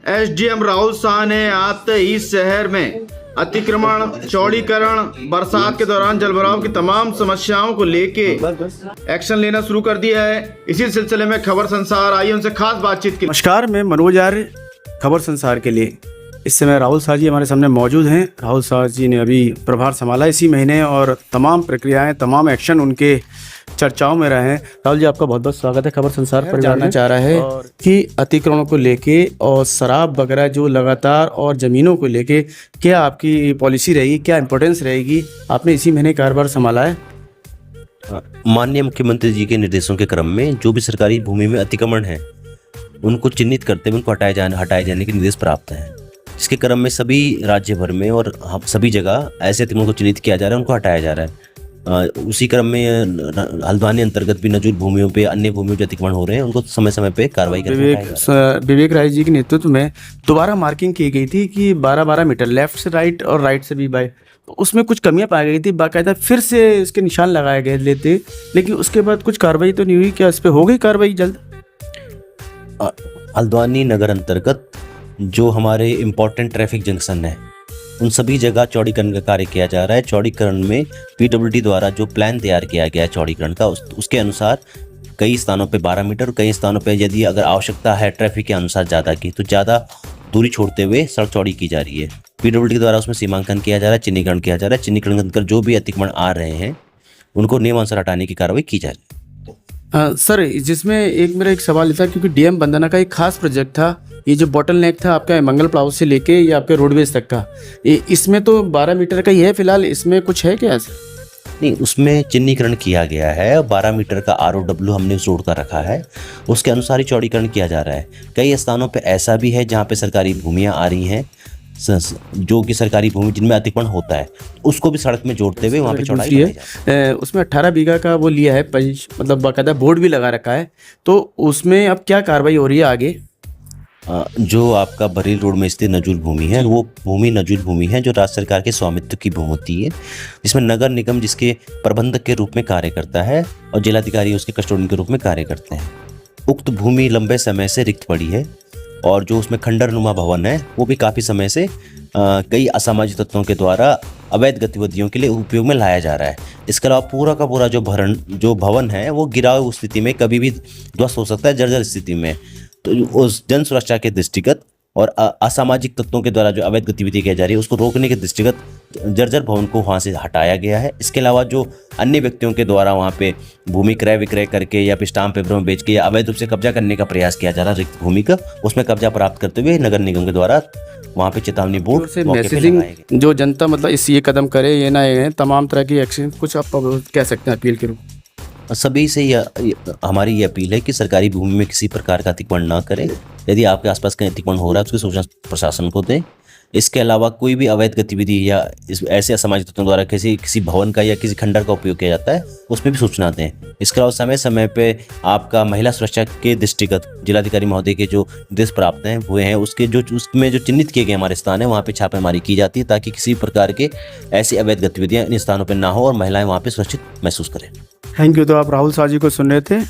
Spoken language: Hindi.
एसडीएम राहुल शाह ने आते ही शहर में अतिक्रमण, चौड़ीकरण, बरसात के दौरान जलभराव की तमाम समस्याओं को लेके एक्शन लेना शुरू कर दिया है। इसी सिलसिले में खबर संसार आई उनसे खास बातचीत की। नमस्कार, मैं मनोज आर्य, खबर संसार के लिए। इस समय राहुल शाह जी हमारे सामने मौजूद हैं। राहुल शाह जी ने अभी प्रभार संभाला इसी महीने और तमाम प्रक्रियाएं, तमाम एक्शन उनके चर्चाओं में रहे हैं। राहुल जी, आपका बहुत बहुत स्वागत है खबर संसार पर। जानना चाह रहा है कि अतिक्रमण को लेके और शराब वगैरह जो लगातार और ज़मीनों को लेके क्या आपकी पॉलिसी रहेगी, क्या इंपॉर्टेंस रहेगी? आपने इसी महीने कार्यभार संभाला है। माननीय मुख्यमंत्री जी के निर्देशों के क्रम में जो भी सरकारी भूमि में अतिक्रमण है उनको चिन्हित करते हुए उनको हटाए जाने के निर्देश प्राप्त हैं। इसके क्रम में सभी राज्य भर में और सभी जगह ऐसे अतिक्रमण को चिन्हित किया जा रहा है, उनको हटाया जा रहा है। उसी क्रम में हल्द्वानी अंतर्गत भी नजूल भूमियों पे, अन्य भूमियों जो अतिक्रमण हो रहे हैं उनको समय समय पे कार्रवाई करना। विवेक राय जी के नेतृत्व में दोबारा मार्किंग की गई थी कि 12-12 मीटर लेफ्ट से राइट और राइट से भी बाय, तो उसमें कुछ कमियां पाई गई थी। बाकायदा फिर से इसके निशान लगाए गए लेते, लेकिन उसके बाद कुछ कार्रवाई तो नहीं हुई। क्या इस पर हो गई कार्रवाई जल्द? हल्द्वानी नगर अंतर्गत जो हमारे इम्पोर्टेंट ट्रैफिक जंक्शन है उन सभी जगह चौड़ीकरण का कार्य किया जा रहा है। चौड़ीकरण में पीडब्ल्यूडी द्वारा जो प्लान तैयार किया गया है चौड़ीकरण का, उसके अनुसार कई स्थानों पे 12 मीटर और कई स्थानों पे यदि अगर आवश्यकता है ट्रैफिक के अनुसार ज़्यादा की तो ज़्यादा दूरी छोड़ते हुए सड़क चौड़ी की जा रही है। पीडब्ल्यूडी द्वारा उसमें सीमांकन किया जा रहा है, चिन्हीकरण किया जा रहा है। चिन्हीकरण के अंदर जो भी अतिक्रमण आ रहे हैं उनको नियमानुसार हटाने की कार्रवाई की जा रही है। सर, जिसमें मेरा एक सवाल था, क्योंकि डीएम बंदना का एक खास प्रोजेक्ट था, ये जो बॉटल नेक था आपका मंगल प्लाव से लेके ये आपके रोडवेज तक का, इसमें तो 12 मीटर का ही है फिलहाल। इसमें कुछ है क्या सर? नहीं, उसमें चिन्हीकरण किया गया है। 12 मीटर का ROW हमने उस रोड का रखा है, उसके अनुसार ही चौड़ीकरण किया जा रहा है। कई स्थानों पे ऐसा भी है जहाँ पे सरकारी भूमियाँ आ रही हैं, जो कि सरकारी भूमि जिनमें अतिक्रमण होता है उसको भी सड़क में जोड़ते हुए वहाँ पे चौड़ाई है। उसमें 18 बीघा का वो लिया है, मतलब बाकायदा बोर्ड भी लगा रखा है, तो उसमें अब क्या कार्रवाई हो रही है आगे? जो आपका बरेली रोड में स्थित नजूल भूमि है, वो भूमि नजूल भूमि है जो राज्य सरकार के स्वामित्व की भूमि होती है, जिसमें नगर निगम जिसके प्रबंधक के रूप में कार्य करता है और जिलाधिकारी उसके कस्टोडियन के रूप में कार्य करते हैं। उक्त भूमि लंबे समय से रिक्त पड़ी है और जो उसमें खंडरनुमा भवन है वो भी काफ़ी समय से कई असामाजिक तत्वों के द्वारा अवैध गतिविधियों के लिए उपयोग में लाया जा रहा है। इसके अलावा पूरा का पूरा जो भवन है वो गिरा हुई स्थिति में कभी भी ध्वस्त हो सकता है, जर्जर स्थिति में। तो उस जन सुरक्षा के दृष्टिगत और असामाजिक तत्वों के द्वारा जो अवैध गतिविधि की जा रही है उसको रोकने के दृष्टिगत जर्जर भवन को वहाँ से हटाया गया है। इसके अलावा जो अन्य व्यक्तियों के द्वारा वहाँ पे भूमि क्रय विक्रय करके या फिर स्टाम्प पेपरों में बेच के या अवैध रूप से कब्जा करने का प्रयास किया जा रहा है रिक्त भूमि का, उसमें कब्जा प्राप्त करते हुए नगर निगम के द्वारा वहाँ पे चेतावनी बोर्ड से मैसेजिंग जो जनता मतलब इस ये कदम करे ये ना, ये तमाम तरह की एक्शन कुछ आप कह सकते हैं अपील के रूप? सभी से हमारी ये अपील है कि सरकारी भूमि में किसी प्रकार का अतिक्रमण ना करें। यदि आपके आसपास कहीं अतिक्रमण हो रहा है उसकी सूचना प्रशासन को दें। इसके अलावा कोई भी अवैध गतिविधि या ऐसे असामाजिक तत्वों द्वारा किसी भवन का या किसी खंडर का उपयोग किया जाता है उसमें भी सूचना दें। इसके अलावा समय समय पे आपका महिला सुरक्षा के दृष्टिगत जिलाधिकारी महोदय के जो निर्देश प्राप्त हैं हुए हैं उसमें जो चिन्हित किए गए हमारे स्थान है वहाँ पे छापेमारी की जाती है ताकि किसी प्रकार के ऐसी अवैध गतिविधियाँ इन स्थानों पर ना हो और महिलाएं वहाँ पर सुरक्षित महसूस करें। Thank you. तो आप राहुल शाह जी को सुन रहे थे।